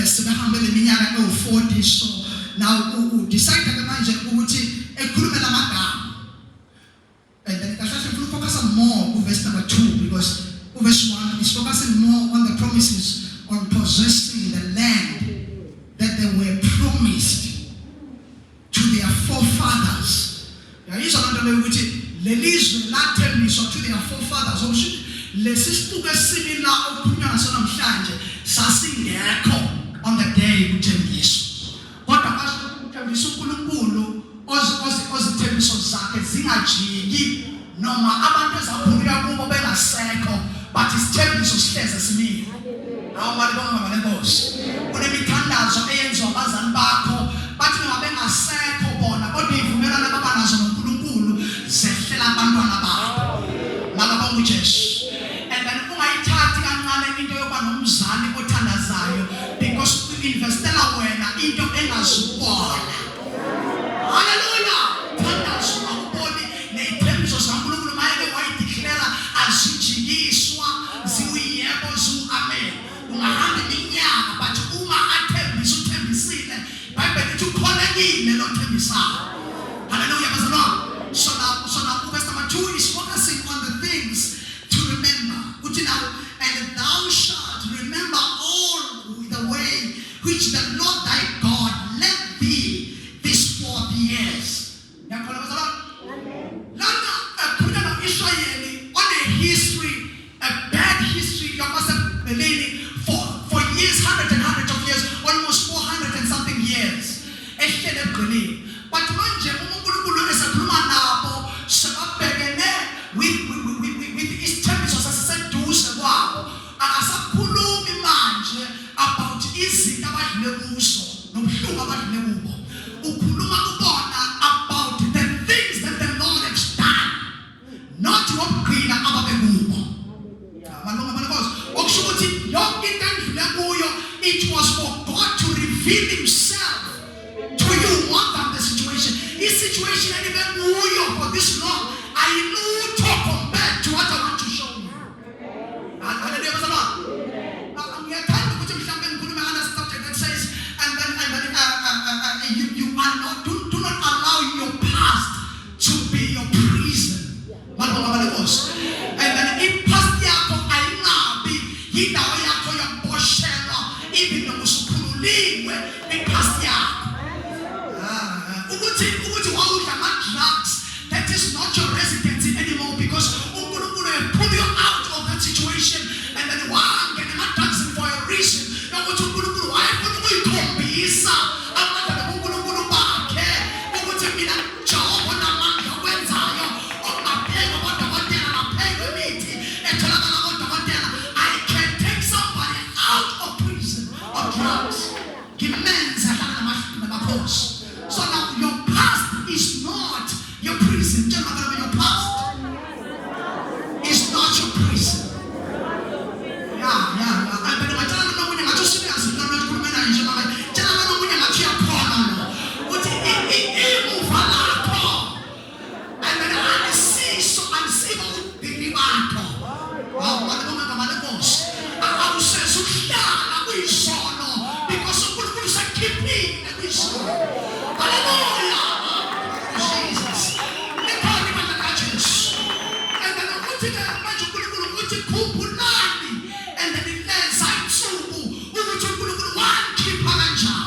sebehambe leminyaka ewu-40 so now decide manje ukuthi ekhulume lamagama. And then we'll focus on more on verse number 2 because verse 1 is focusing more on the promises on possessing the land that they were promised to their forefathers. Yayizwa abantu ukuthi lelizwe lathembiswa to their forefathers. Okusho lesisibuke simila okukhulunywa ngaso namhlanje sasingekho on the day kuthembiswa. Kodwa kasho ukuthembisa uNkulunkulu ozithembiso zakhe zingajiki noma abantu ezaphulika kubo bengasekho but isithembiso sihleze simile. Nawo mali bonke malenkosi. Kunemithandazo eyenziwa abazali bakho bathi noma bengasekho bona kodwa ivumelana babanazo noNkulunkulu zehlela abantwana bakho. Mala bonke uJesu. And then ungayithathi kancane into yokuba nomzali othandazayo because uinvestela wena into engazubona. Hallelujah. Thandazo akuboni nezithembiso zaNkulunkulu mayeke wayideclare azijikiswa ziwuyebo amen. Ungahamba iminyaka but uma athembisa uthembisile iBhayibheli lithi ukholekile lo thembisayo. Hallelujah bazalwane. So now verse number 2 is focusing on the things to remember. And thou shalt remember all the way which the Lord thy God led thee these 40 years. Yakholwa bazalwane. Lana kukhulunywa Israyeli on a history, a bad history yabasebeleni for years, hundreds of years, almost 400 and something years. Ehlele egqilini. But manje uNkulunkulu esakhuluma nabo sebabhekene with isithembiso sasiseduze kwabo. Akasakhulumi manje about izinto abadlule kuzo nobuhlungu abadlule kubo. Ukhuluma kubona about the things that the Lord has done, not ukugcina ababekubo. Okusho ukuthi yonke into endlule kuyo, it was for God to reveal himself to you more than the situation. This situation and even kuyo for this long, I know to compare to what I want to show you. Hallelujah. I'm to mhlambe ngikhuluma ngana subject that says and then you are not do not allow your past to be your prison. And then in past yakho ayingabi yindawo yakho yokuboshelwa even noma usukhululiwe ipast yakho. Ukuthi wawudla ama-drugs, that is not your residency anymore because uNkulunkulu will pull you out of that situation and then wangena ama-drugs for a reason. Nokuthi uNkulunkulu wayefuna ukuyikhombisa abantwana boNkulunkulu bakhe ukuthi mina Jehova namandla okwenzayo okubapheka kodokotela napheka imithi etholakala kodokotela. I can take somebody out of prison of drugs. Ngimenze ahlala namakhosi. So now your past is not your prison. Tell me your past is not your prison. Yeah. I better my tell no when I just see as no kumena nje mama. Tell me no when I chia khona no. Uthi imuvala kho. And then I see so I'm seeing ukuthi wow, mama boss. I was so uhlala kuyisono because uNkulunkulu sakhiphi kuyisono. Hallelujah. Jesus. Nikhona ibandla kaJesu. And then uthi manje uNkulunkulu uthi khumbulani and then ilenza insuku ukuthi uNkulunkulu wakhipha kanjani.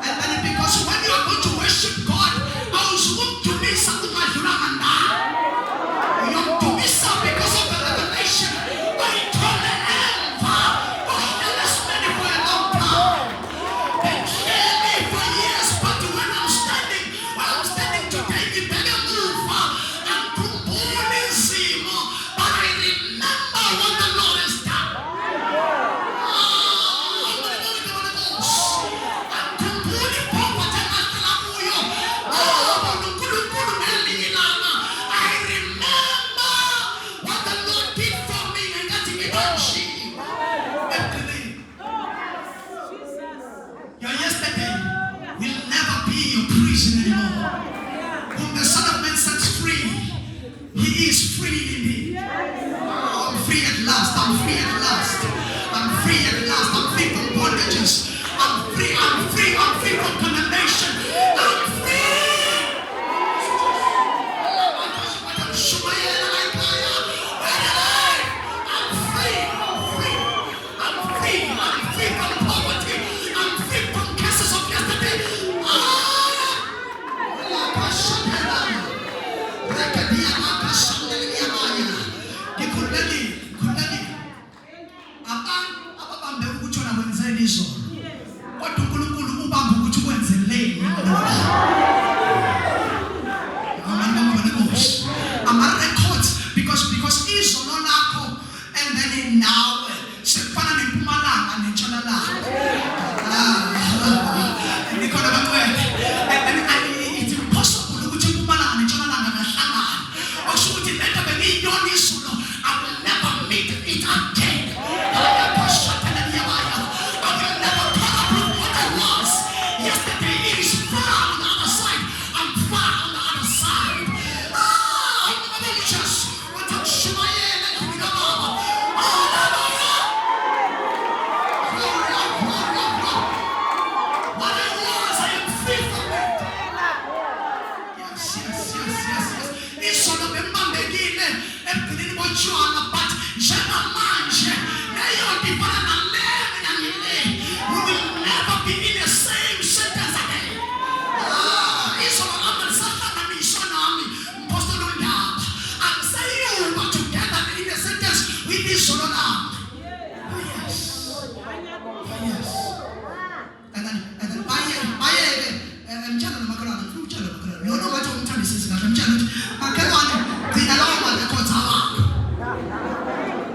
And then because when you are going to worship God, awuzukumdumisa ungadlulanga ndawo. Uyamdumisa because of the revelation. Bayithole emva. Uhlele simene for a long time. They clear me for years, but when I'm standing today, ngibheke emuva, angikhumbuli izimo, but I remember what the Lord has done. Angikhumbuli iphombe engahlala kuyo. uNkulunkulu ngelinye ilanga. I remember what the Lord did for me ngenkathi ngibanjiwe ekugcineni. Your yesterday will never be your prison anymore. Whom the Son of Man sets free, he is free indeed. I'm free at last. I'm free from bondages. kodwa uNkulunkulu ubamba ukuthi ukwenzeleni. Ama-records because izono lakho and then now sekufana neMpumalanga neNtshonalanga. It's impossible ukuthi iMpumalanga neNtshonalanga bahlangane. Okusho ukuthi lento bengiyiyona izolo, I will never meet it again. I will never come up with what I was. Yesterday it is far on the other side. I'm far on the other side. Just what I'm showing and you know. What I was, I am free from it. Yes. It's sort of a mandegile, a pretty much but Jamamanje, we will never be in the same sentence again. It's all about Satan and Sonami, Postolunda. I'm saying you were together in the sentence with this Solana. Yes. And then I'm telling Macaron, you know what I'm telling you, I'm telling you, Macaron, the alarm at the Kotama.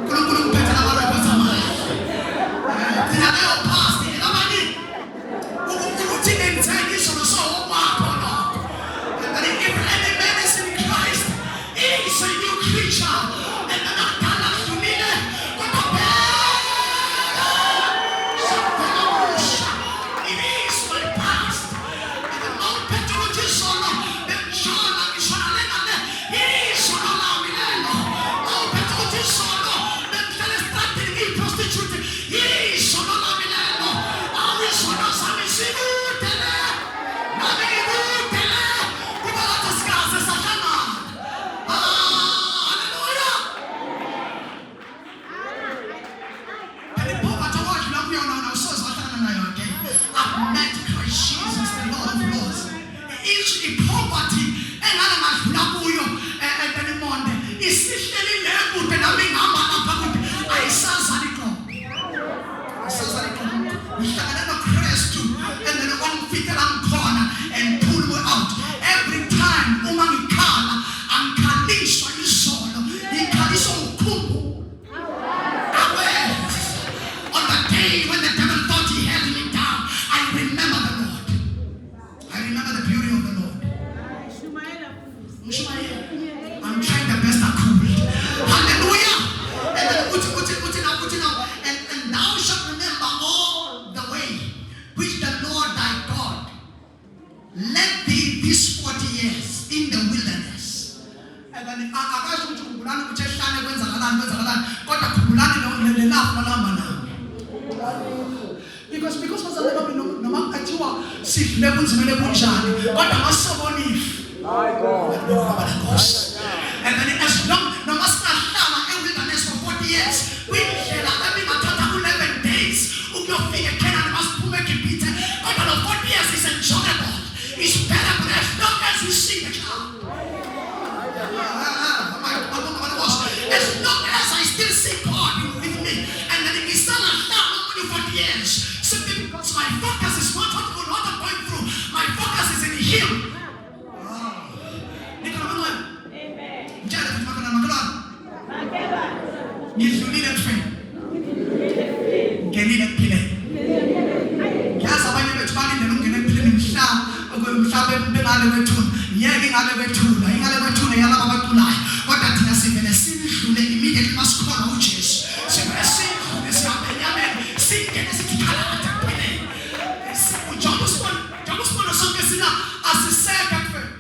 Kulum better than what I was on my. The alarm passed the Lamani. Who didn't tell you so mark or not. And then if any man is in Christ, he is a new creature. And then I cannot to me, but the it is my past. And the Mount Petroji Solo, the John and Shanalena, he is Solo Milano. Mount Petroji Solo, the Telestatic prostitute, he is Solo Milano. I will Solo Samisimu Tele, Navigu Tele, Kubalatas Gaza Satana. Hallelujah. And the Papa to watch Lampion on our source, I've met Christ Jesus, the Lord of Lords. Each poverty and animal Labuyo and the Monde is still level and I mean I saw Sadiko. We shall never crest to and then one fit around corner and pull me out. Every time Umangikala and Kalisha is solo, he Kaliso Kumbu. On the day when the devil thought he held me down, I remember the Lord. I remember the beauty of the Lord. I'm trying the best I could. Hallelujah. And then and thou shalt remember all the way which the Lord thy God led thee these 40 years in the wilderness. And then because si levels kunjani kodwa masobonif and then as long no masahlala ewilderness for 40 years windlela ebimathatha 11 days ukuyofika eKenani masiphume eGibhithe kodwa lo 40 years is enjoyable, it's better as long as you see the child. As long as I still see God with me and then it is still only 40 years simply because my focus is not what I'm going through, my focus is in Him. Ngidlulile mfana ngenile kuphile yazi abanye bethu balindele ungene kuphile mhlawumbe bengale kwethuna yeke ingale kwethuna yalaba abaqulayo kodwa thina sivele sidlule immediately masikholwa uJesu sivele sidlule sihambe enyameni singene sithi khalata kuphile njengoba sonke sina asiseka kuphela.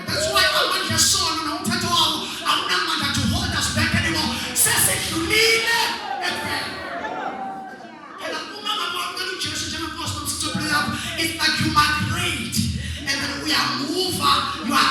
That's why amandla sona nomthetho wawo awunamandla to hold us back anymore. Sesidlulile kuphela. And uma ngabona uJesu njengoPaul Stop, it's like you migrate and then we are moving. You are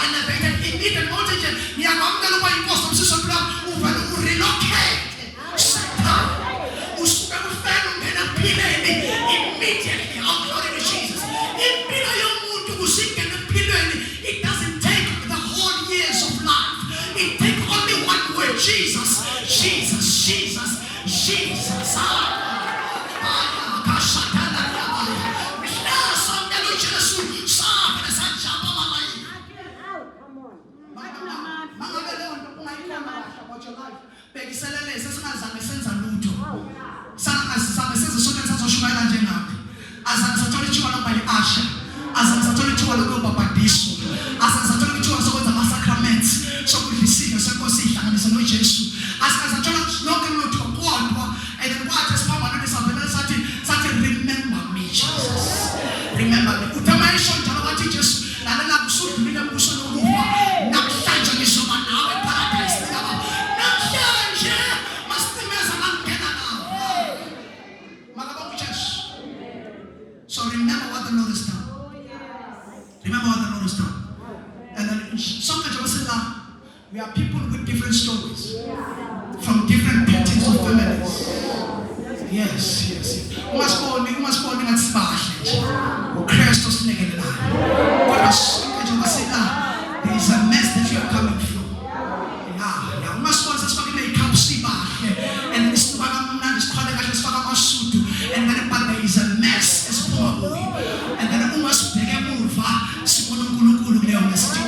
So remember what the Lord has done. Remember what the Lord has done. And then we are people with different stories. From different patterns of families. Yes. You must call me at Smash. Christos Negala. There is a mess that you are coming through. Yeah. You must call us fucking make up Smash. And this is what I'm not just calling us fucking suit. And then but there is a mess. It's probably. And then you must take a move.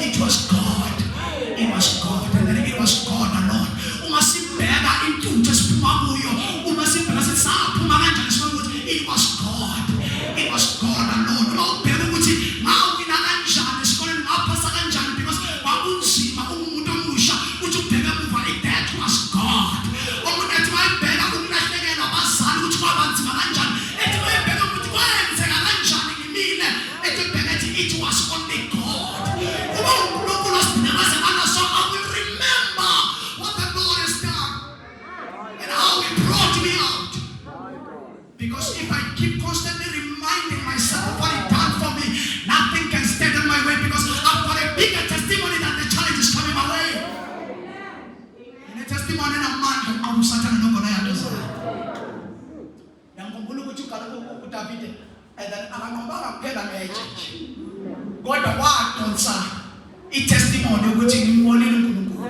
It was God. It was God. And then it was God alone. Into just it was God. It was God alone. Because if I keep constantly reminding myself of what He done for me, nothing can stand in my way because I've got a bigger testimony that the challenge is coming my way. And the testimony of man can come Satan and not gonna do. Yang kumpulu kuchuka luku David and then anambara pela meje. God the word onsa. I testimony ukuthi ngimone uNkulunkulu.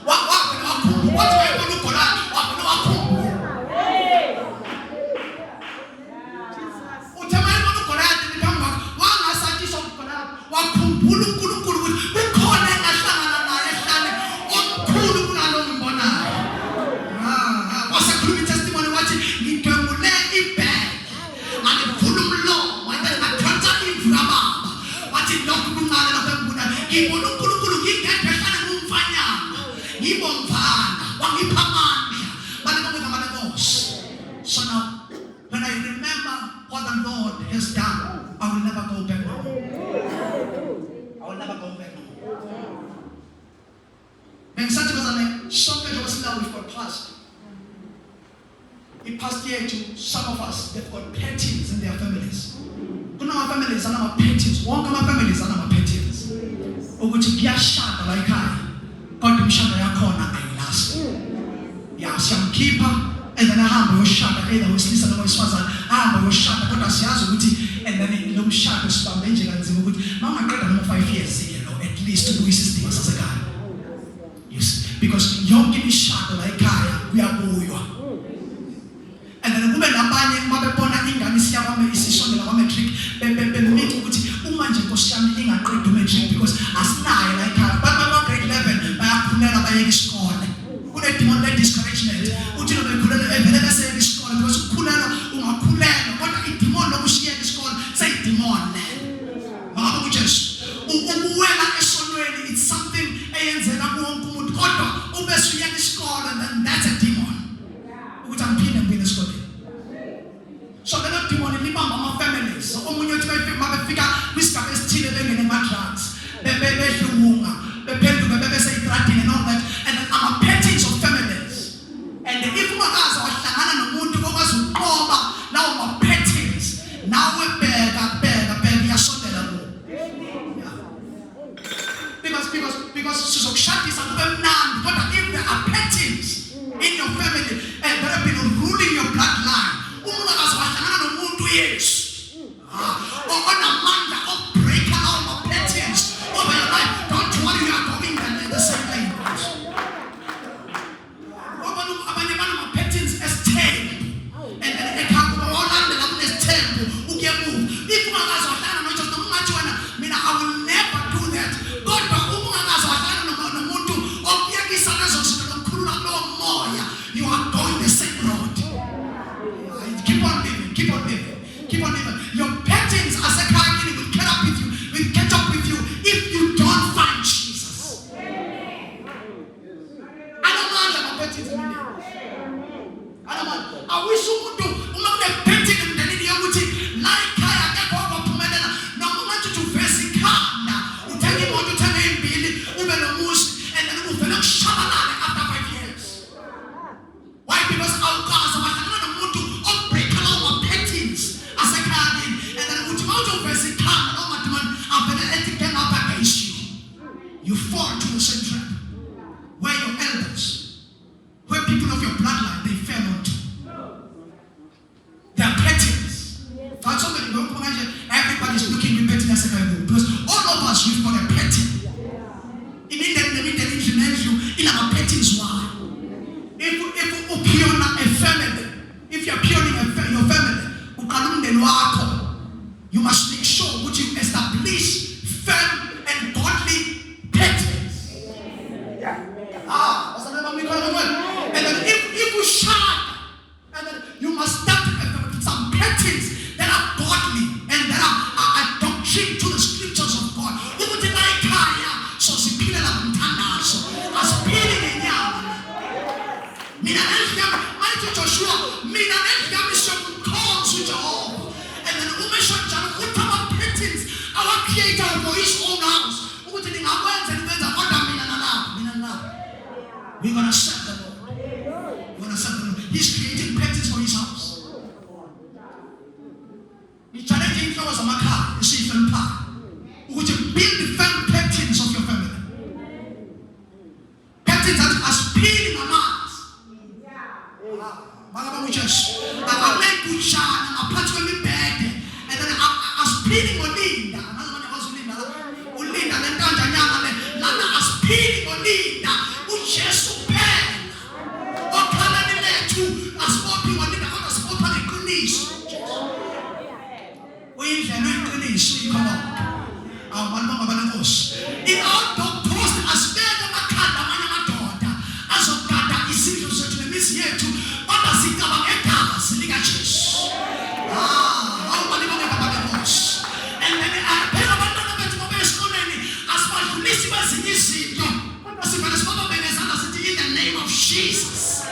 What So now, when I remember what the Lord has done, I will never go back now. I will never go back now. When such was a something was now we've got past. It passed here to some of us, they've got patterns in their families. Kuna families are not patterns. One of my families are not patterns. Ukuthi kuyashada la ekhaya. Kodwa imshado yakhona ayilasi. Siyamkhipha and then ahamba yoshada either wesilisa noma wesifazane ahamba yoshada kodwa siyazi ukuthi and then lo mshado sibambe nje kanzima ukuthi mama qeda noma 5 years lo at least ukuyisa isidingo sasekhaya. Yes, because yonke imishado la ekhaya kuyabuywa. And then kube nabanye mabebona ingane siyabame isishondela kwa matric bemithi ukuthi uma nje Nkosi yami ingaqeda matric because asinayo la ekhaya baba grade 11 bayakhulelwa bayeka isikole kune demon like discouragement uthi lo bekhulelwa evele bese isikole because ukukhulelwa ungakhulelwa kodwa idemon lokushiya isikole sayidemon baba kuJesu ukuwela esonweni it's something eyenzeka kuwonke umuntu kodwa ubese uyeka isikole and then that's a demon ukuthi amphinde ngene esikoleni. So the not demon libamba ama families. Omunye uthi bafika kwisigaba esithile bengene ama drugs. Bedlunga, bephenduka bebese idrugging and all that. And then ama patterns of families. And if ungaze wahlangana nomuntu okwazi ukuqoba lawo ma patterns, nawe bheka yasondela kuwo. Because sizokushadisa kube mnandi kodwa if there are patterns in your family and there have been ruling your bloodline. Yes. Onamanda break all the patterns over your life. Don't worry, you are going the same way. Abanye patterns as temple. And then they come all under as temple. Who can move? If you are I will never do that. God, you are going the same road. Keep on living. Keep on living. Keep on living. Your patterns as a character will catch up with you if you don't find Jesus. I don't mind my patterns. I don't mind. I wish you would do. Painting in the video which like I go pumela. No want you to face it now. You tell him what to tell him, Billy, and then we will shabalala after 5 years. Why? Because our cars are break all our patterns. mina nendiyami siyokukhonza uJehova. And then umesho njalo ukuthi ama-patterns awa-creator for his own house ukuthi ningakwenza nikwenza kodwa mina nalapho. We're going to serve the Lord. We're going to serve the Lord. He's creating patterns for his house. I-challenge inhloko zamakhaya esiyifemphayo ukuthi build firm patterns of your family. Patterns that are spinning amanzi. Bangaba uJesu. Akamekushana ngaphansi kwemibhede and then are spinning olinda. Anazibona kwazulinda la. Ulinda lentanjanyana le. Lana are spinning olinda. uJesu phela. Okhalani lethu asipophi olinda kodwa sipopha ngeqiniso. Uyindlela oyiqiniso ikhona. Abantu abanenkosi. In our doctors asibeka amakhanda amanye amadoda azogada izindlu zethu nemizi yethu kodwa sicabanga egazi likaJesu. Awubani bonke abanenkosi. And then phela abantwana bethu babe esikoleni asibadlulisi kwezinye izinto kodwa sivele sibababengezana sithi in the name of Jesus.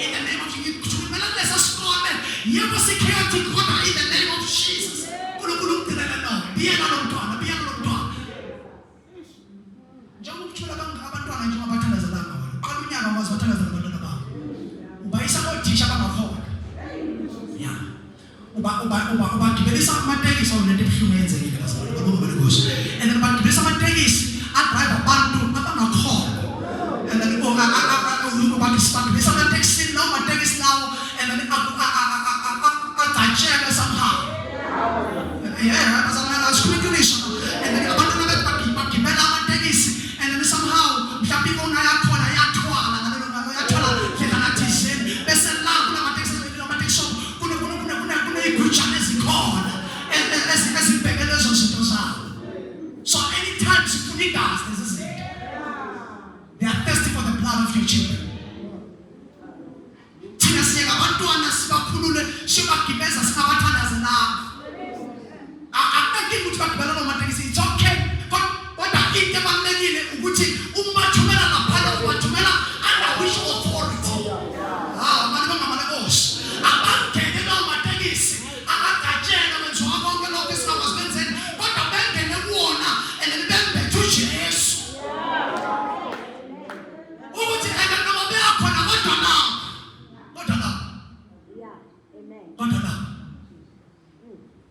In the name of Jesus. Kumele lesa sikole yebo chaotic kodwa in the name of Jesus. uNkulunkulu umgcinele no. Biyena lo mntwana. Njengokuthula abantwana nje abathandazelanga wena. Qala unyaka wazi bathandazela abantwana babo. Ubayisa othisha bangakhona. Yeah. Ubagibelisa amatekisi awunento ebuhlungu yenzekile kasibona babo benkosi. And then bagibelisa amatekisi adrive abantu abangakhona. And then bagibelisa amatekisi lawo amatekisi lawo and then ajajeka somehow. Yeah, as a speculation. And then abantwana bethu bagibela amatekisi. And then somehow, mhlawumbe ikona yakhona yathwala yathwala lenathi zeni bese la kunamateksi kuneyigujana ezikhona ezibhekele lezo zinto zabo. So anytime sifuna igazi lezi zinto, they are thirsty for the blood of your children. Thina siyeka abantwana sibakhulule sibagibeza singabathandazelanga. Akunaki ukuthi bagibela amatekisi, it's okay. Kodwa into ebalulekile ukuthi umathumela ngaphandle umathumela under which authority. Manje bangamalekhosi abangene lawo matekisi akagatshela benziwa konke lokho esingabazibenzeni kodwa bengene kuwona and then bembethe uJesu ukuthi noma beyakhona kodwa na.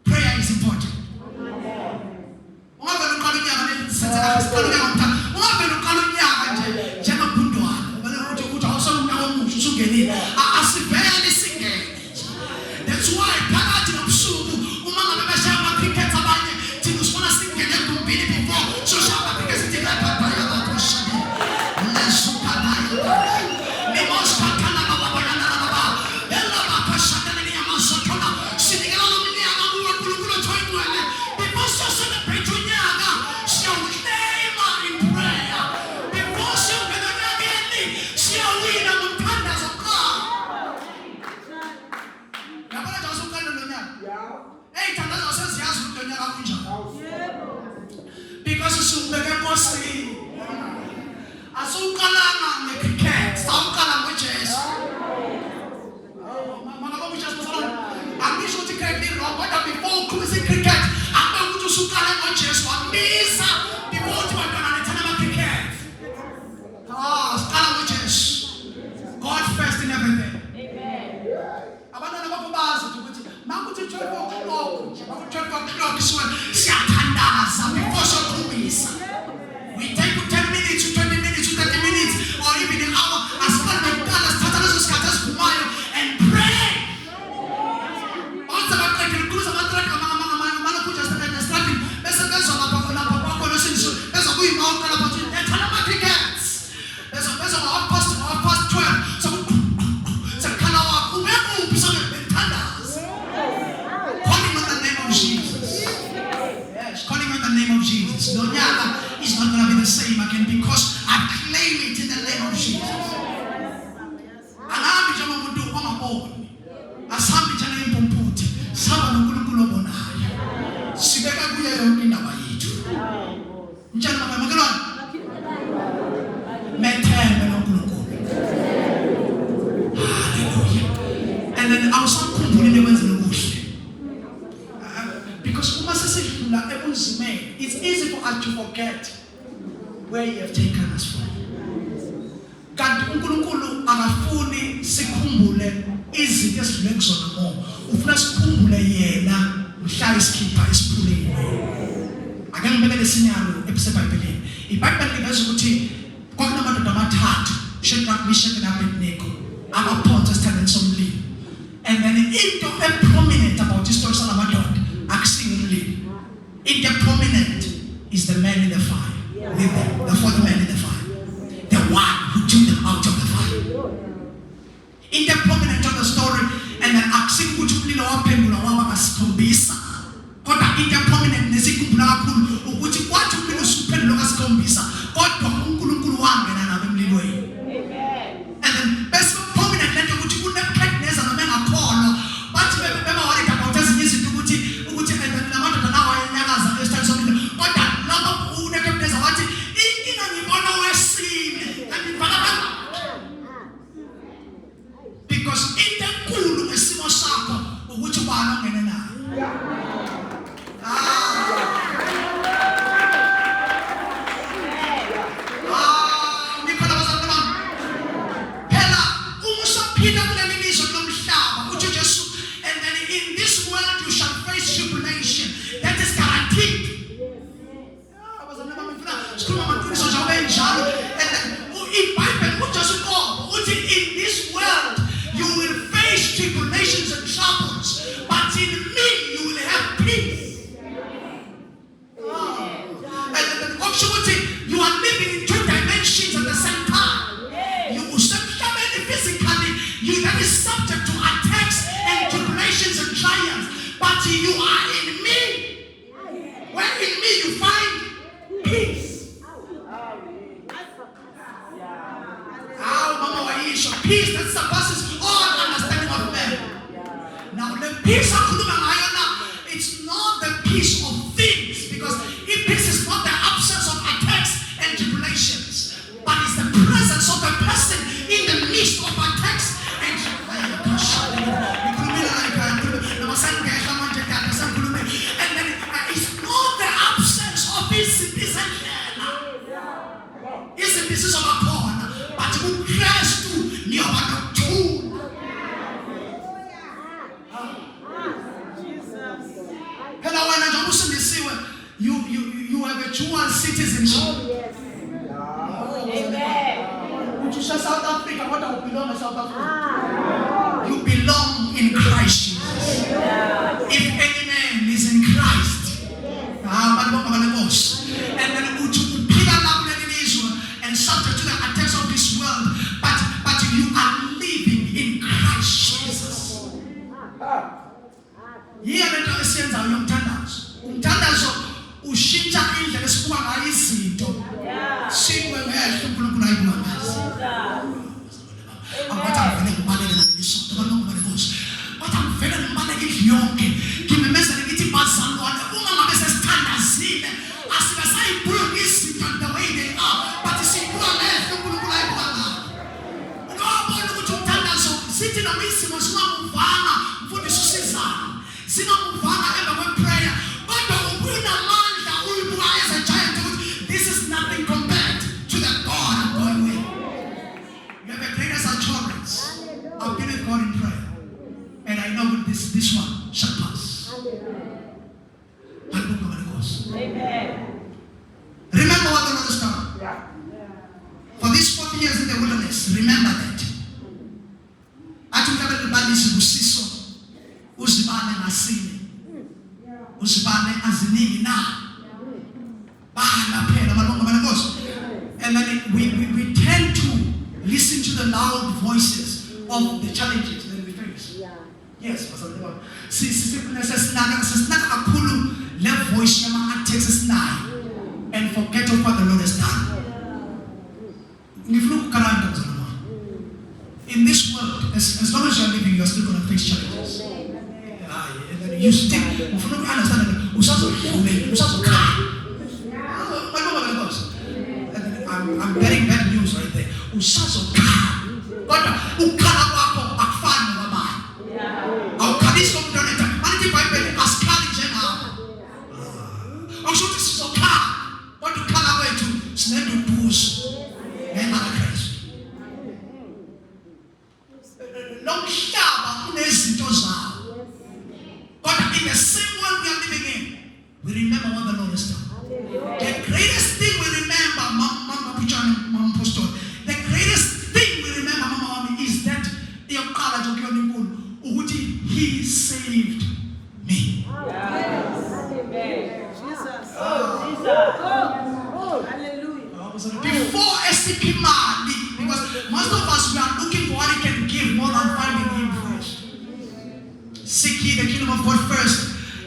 Prayer is important. Ungavela uqala unyaka nje njengabhundwana ukuthi awusolunyaka omusha usungenile asivele singene. That's why phakathi nobusuku uma ngabe beshaya ama-cricket abanye thina usibona singene egumbini before soshaya ama-cricket sithi lapha bakoshini lesukanayo nimosiphathana bababonana baba elabakoshana niyamasothona sinikela lo mnyaka kuwe uNkulunkulu othoyinwele before so celebrate unyaka siyawuhlema in prayer before siyongena nyakeni siyawina ngomthandazo kuqala. Yabona nje usukhala lo nyaka. Thandazo seziyazi ukuthi lo nyaka kunjani. Because usubeke enkosini. Asuqalanga ngecricket, sawuqala ngoJesu. Mama uJesu msala. Angisho ukuthi cricket wrong kodwa before ukhulisa cricket, akube ukuthi usuqala ngoJesu wamisa before uthi bantwana nethana ama-cricket. Siqala ngoJesu. God first in everything. Abantwana bakho bazi ukuthi makuthi 12 o'clock nje makuthi 12 o'clock siyathandaza before sokhulisa. We take 10 minutes, 20 minutes, 30 minutes, or even an hour as far as we can, as far as we can, and pray. Also, I'm going to cruise about the starting. There's a person of our listen. There's a way out of the tickets. There's a person of past 12. So, Kanawa, whoever who is on the tenders. Calling on the name of Jesus. Yes, calling on the name of Jesus. No, it's not going to be the same again because I claim it in the name of Jesus. Alambi jama mundu kwa maboni. Asambi jana impomputi. Saba nunkulunkulu bonayo. Sibeka kuye yonke indaba yethu. Njani mama makelwana? Methembe nonkulunkulu. Hallelujah. And then then awusakhumbuli nekwenzela kuhle. Because uma sesidlula ebunzimeni, it's easy for us to forget where He have taken us from. Kanti uNkulunkulu akafuni sikhumbule izinto esidlule kuzona ngoba ufuna sikhumbule yena mhla isikhipha esiphuleni. Ake ngibekele isinyalo ebiseBhayibhelini. iBhayibheli liveza ukuthi kwakunamadoda amathathu, Shadrach, Meshach and Abednego, abaphonsa esithandeni somlilo. And then into prominent about this story salamadoda akusinga umlilo. Into prominent is the man in the fire, the fourth man in the fire, the one who took them out of the fire. Into prominent of the story, and then akusinga ukuthi umlilo waphendula waba kasikhombisa. Kodwa into prominent nesikhumbula kakhulu ukuthi kwathi umlilo usuphendula kasikhombisa, kodwa uNkulunkulu wangena nabo emlilweni. And then best prominent lento ukuthi uNebukadnezar noma engakholwa bathi beba worried about ezinye izinto ukuthi lamadoda nawo ayanyakaza esithandeni somlilo. Kodwa lapho uNebukadnezar wathi inkinga ngibona wesine because into enkulu ngesimo sakho ukuthi ubani ongene nayo. Peace that surpasses all understanding of men. Now the peace it's not the peace of things, because peace is not the absence of attacks and tribulations, but it's the presence of the person in the midst of attacks and then it's not the absence of this is of a corner, but who Christ you have to you have a dual citizenship. Would you say South Africa? What do you belong to South Africa? You belong in Christ Jesus. If any man is in Christ, and then and subject to the attacks of this world, but you are living in Christ Jesus. Here let us sense our umthandazo ushintsha indlela esibuka ngayo izinto. Sikwe ngehlo uNkulunkulu ayibongazi. Abathi ngivele ngibaleke nalisonto balonke balekhosi. Bathi ngivele ngibaleke indlu yonke. Ngimemezele ngithi bazalwane uma ngabe sesithandazile asibe sayibuka izinto the way they are, but sibuka ngehlo uNkulunkulu ayibongazi. Ngabona ukuthi umthandazo sithi noma isimo singamuvanga mfundisi usizana. Singamuvanga emva kweprayer. Kodwa ubunamandla uyibuka as a giant ukuthi this is nothing compared to the God I'm going with. You have a greatest assurance. I've been with God in prayer, and I know this one shall pass. Amen. Remember what the Lord has done. For these 40 years in the wilderness, remember that. Atumkabele balisi busiso, uzibane nasini, uzibane aziningi na, bala phela balonga balekhosi. And then we tend to listen to the loud voices of the challenges that we face. Yes, Pastor. Sesinaka kakhulu le voice yama attacks esinayo and forget of what the Lord has done. In this world, as long as you are living, you are still going to face challenges. You still understand that I'm getting bad news right there. Paris komdoneta manje iBhayibheli asikhali njengapha akusho ukuthi sizokhala kodwa ukukhala kwethu sinenduduzo ngenxa kaKristu lo mhlaba unezinto zawo kodwa in the same world we are living in we remember what the Lord has done. The greatest thing we remember Mama Puchana Mama Pastor the greatest thing we remember Mama Wami is that yokuqala nje kuyona inkulu ukuthi he saved me. Before SCP Mali, because most of us we are looking for what he can give more than finding him first. Seek ye the kingdom of God first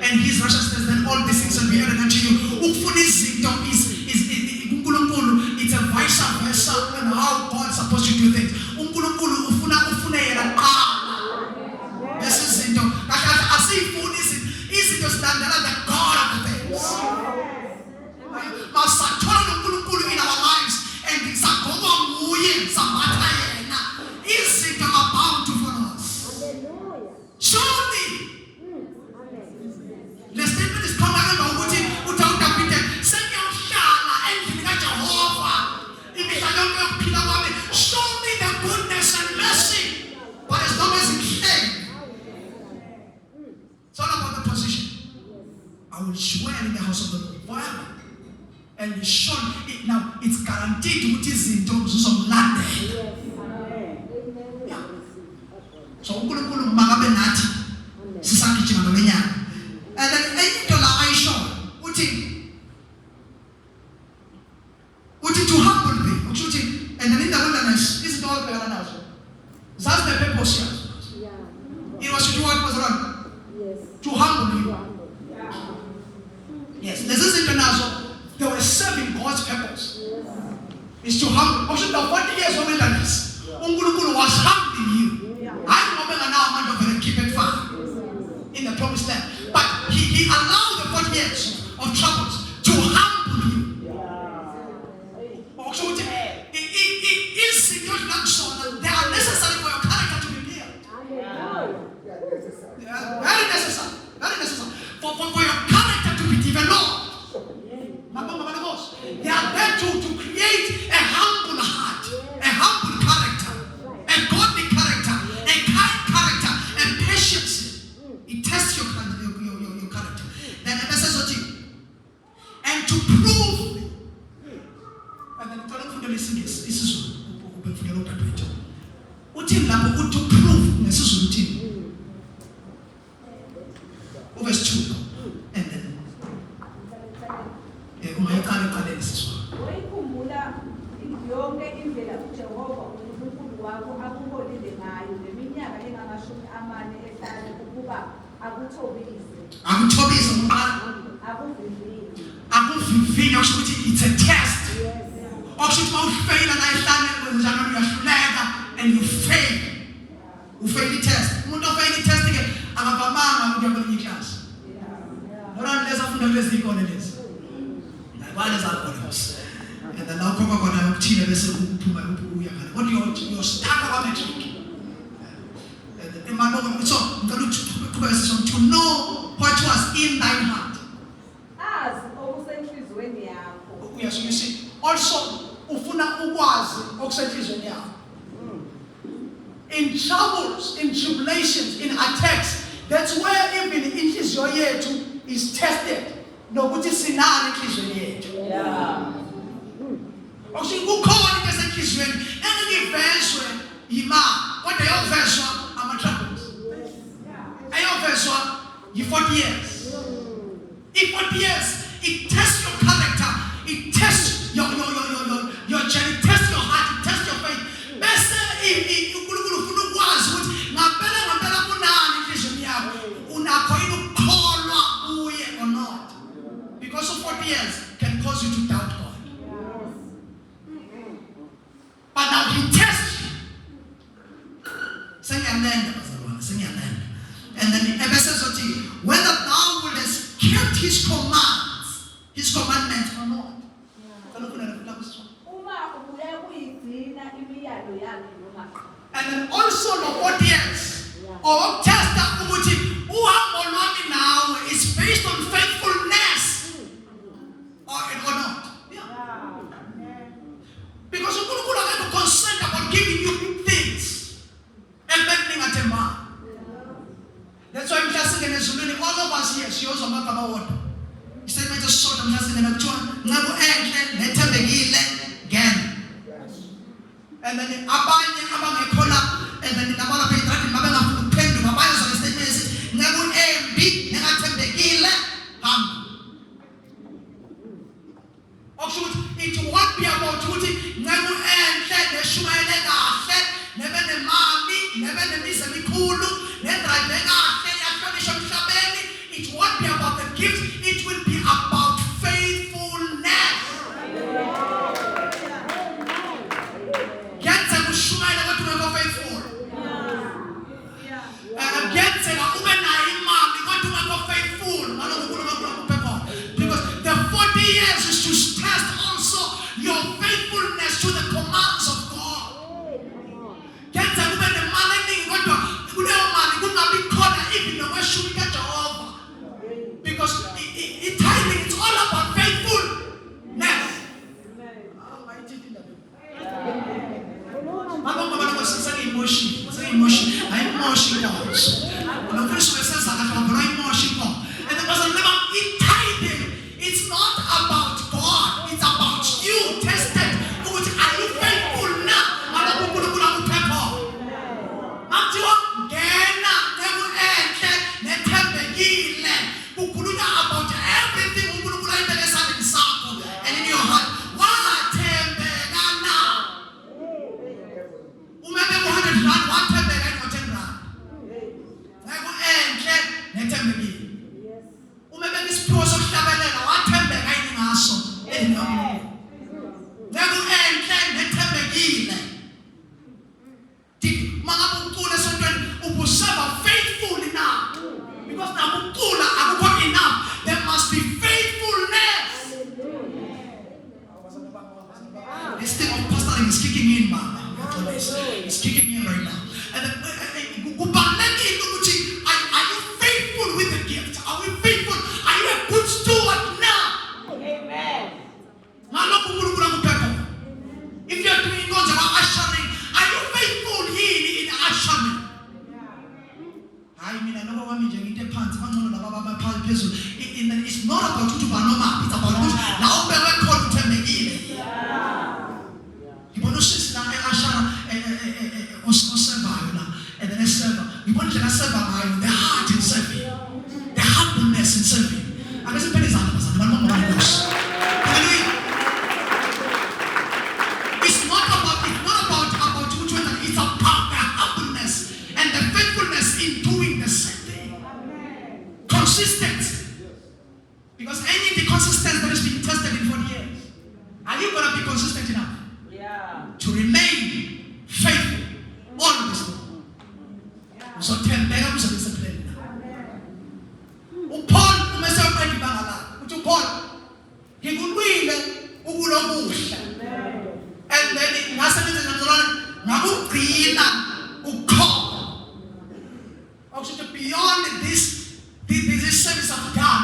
and his righteousness, then all these things will be added unto you. Ukufuna izinto is uNkulunkulu, it's a vice versa and how God is supposed to do things. uNkulunkulu ufuna yena kuqala. This is izinto kakade asifuni izinto zilandela the God of the things. Masathola uNkulunkulu in our lives and sakhoba nguye samatha yena. Izinto are bound to follow us. Surely the statement is coming about ukuthi uThawudapite sengiyohlala endlini kaJehova imihla yonke yokuphila kwami. Show me the goodness and mercy, but as long as it came, it's all about the position. I will dwell in the house of the Lord forever. And now it's guaranteed ukuthi izinto zizomlandela. Yeah. So uNkulunkulu makabe nathi sisagijima ngenyanga. And then into la Aisha uthi to humble me uthi and then in the wilderness izinto ababhekana nazo zazi the purpose yazo. It was to do what was wrong. To humble you. Yes, this is international. They were serving God's purpose. It's to humble. Also, the 40 years of wilderness, uNkulunkulu was humbling you. I remember now I'm going to keep it far in the promised land. But he allowed the 40 years of troubles to humble you. Also, they are necessary for your character to be built. Very necessary. Very necessary. For your character to be developed. They are there to create a humble heart, a humble character, a godly character, a kind character, and patience. It tests your character. Then it says what and to prove. And then to listen. This is open for your open to prove. This is routine. Verse 2. And then Wayikhumbula yonke indlela uJehova uNkulunkulu wakho akuholile ngayo leminyaka engamashumi 4 ehlala ukuba akuthobise akuvivinye ukuthi it's a test. Okusho mawufaila la ehlane kwenjalo uyahluleka and you fail the test. Umuntu ofail test ke akavamanga ukuya kwenye class. Ora leza funda lezi ikone lezi. Why is that what else? And then now come on and tell us what you're stuck on metric. So to know what was in thine heart. Yes, you see. Also, ufuna ukwazi okusenhlizweni yakho. In troubles, in tribulations, in attacks, that's where even inhliziyo yethu is tested. Nokuthi sinani enhlizweni yethu. Kukhona into esenhlizweni engivezwe yima kodwa yovezwa ama-troubles. Ayovezwa yi-40 years. I-40 years, it tests your character, it tests your journey, it tests your heart, it tests your faith. Bese uNkulunkulu ufuna ukwazi ukuthi ngampela kunani enhlizweni yakho, unakho yini ukukholwa kuye or not. Because of 40 years can cause you to doubt God. But now he tests you. And then he says to you, whether thou wouldest kept his commandments or not. And then also the 40 years of test that ezulwini all of us here siyozwa amagama wodwa. Isitatement esisodwa mhlawumbe kuthiwa nqaku enhle nethembekile ngene. And then abanye abangekho la and then nabala phezulu babengafuna ukuphendula bayozwa isitatement esithi nqaku embi nengathembekile hamba. It won't be about ukuthi nqaku enhle neshumayele kahle nebe nemali nebe nemizi emikhulu nedrive kahle yahlonishwa emhlabeni. It won't be about the gift, it will be about faithfulness. Kuyenzeka ushumayele kodwa ungekho faithful. Kuyenzeka ube nayo imali kodwa ungekho faithful. Ngalokho uNkulunkulu akuphe khona. Because the 40 years is to test also your faithfulness to the commands of God. Kuyenzeka ube nemali eningi kodwa kuleyo mali kungabi khona even nokweshumi kaJehova. Because tithing, it's all about faithfulness. And the person tithing, it's not about God, it's about you. Tested. Are you faithful now? About everything and in your heart. Faithfully now. Because now enough. There must be faithfulness. This thing of pastoring is kicking in, man. It's kicking in right now. And are you faithful with the gift? Are we faithful? Are you a good steward now? Amen. If you're doing God's ushering, are you faithful here in ushering? I mean, I know what I mean. It's not about you to banoma, it's about you. Now, we will call to them again. You want to sit down and usher and then a server. You want to serve the heart in serving, the humbleness in serving. I guess it's not about you, it's about the humbleness and the faithfulness in doing the same thing. Consistent. Because any of the consistency that has been tested in 40 years, are you going to be consistent enough? Yeah. To remain faithful always? Yeah. So tell them to discipline. Paul, Paul, he would win and then it has to be beyond this service of God.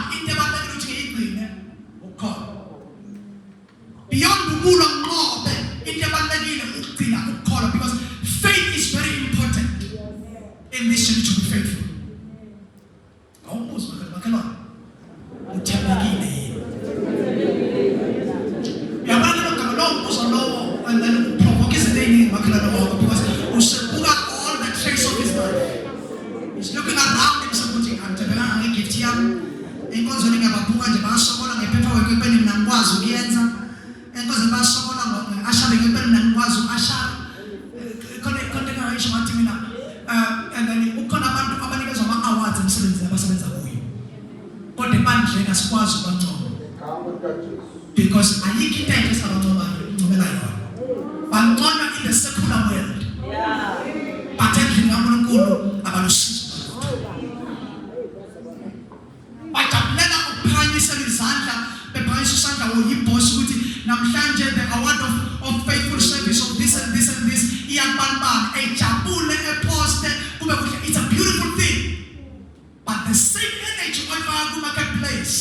Beyond the rule of God, because faith is very important in this journey to be faithful. And then provoke his name because all the trace of his life. He's looking around him, supporting him. And then ukhona abantu abanikezwa ama-awards emsebenzini abasebenza kuyo. Kodwa ebandleni asikwazi ukubancoma. Because ayikho into enhle esingabacomela yona. Banconywa in the secular world. But endlini kaNkulunkulu abalusizo. Bajabulela ukuphakanyisela izandla, bephakanyisa isandla uyibhosi ukuthi namhlanje the award of faithful service of this and this and this iyabanibani ejabule eposte kube kuhle. It's a beautiful thing. But the same energy oyifaka ku-marketplace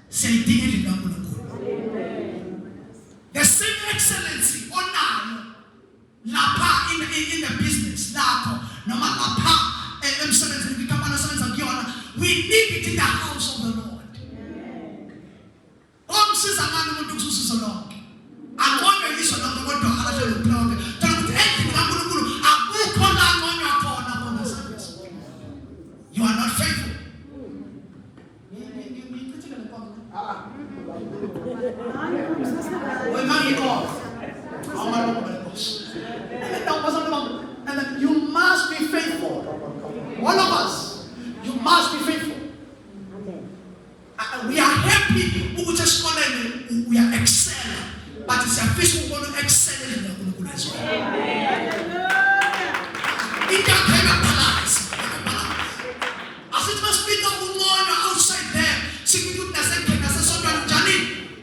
siyayidinga endlini kaNkulunkulu. The same excellency onayo lapha in the business lakho noma lapha emsebenzini kwikhampani osebenza kuyona, we We need it in the house of the Lord. Omsiza ngani umuntu kususizo lonke. Akona yiso lonke kodwa akahlele uphloke. Thola ukuthi endlini kaNkulunkulu akukho la ngonywa khona khona service. You are not faithful. And you must be faithful. All of us, you must be faithful. We are happy, we are excelling, but it's a fish who want to excel in the Kulu as well. It can have a balance. As it must be no more outside there.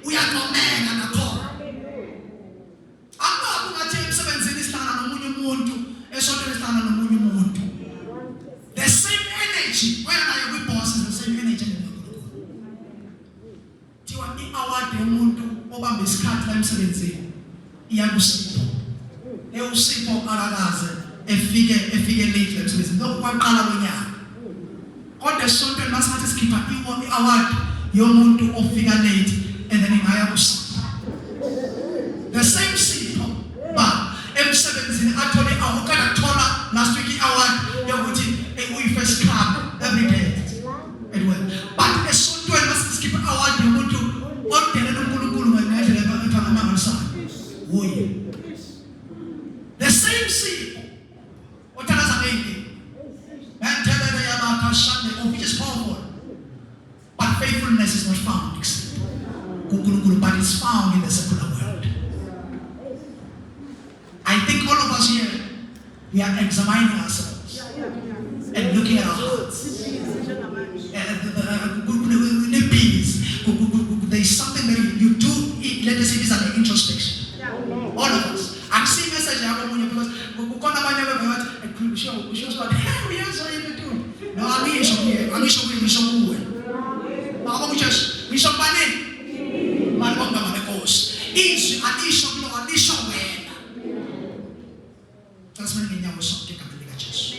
We are no man and a call. I'm not going to take 7 the same energy. When I am boss is the same energy. Tiwa ni award umuntu obamba isikhathi la emsebenzini iyakusipho. Eusipho arakaze efike late emsebenzini. Lokho kwaqala kwenyanga. Kodwa sonke masathi sikhipha i-award yomuntu ofika late and then ingaya kusipho. The same sipho but emsebenzini athole awukana thola last week i-award yokuthi uyi-first club every day. But esontweni masiskipha award yomuntu odelela uNkulunkulu ngendlela ephakamayo. The same sipho othakaza ngeke ngenthelela yabakashane of which is powerful. But faithfulness is not found kuNkulunkulu, but it's found in the secular world. I think all of us here, we are examining ourselves and looking at our hearts. There is something that you do, let us say this is an introspection. All of us. I'm seeing message because we should start, hey, we are so able to. No, I'm that's when we know something coming to Jesus.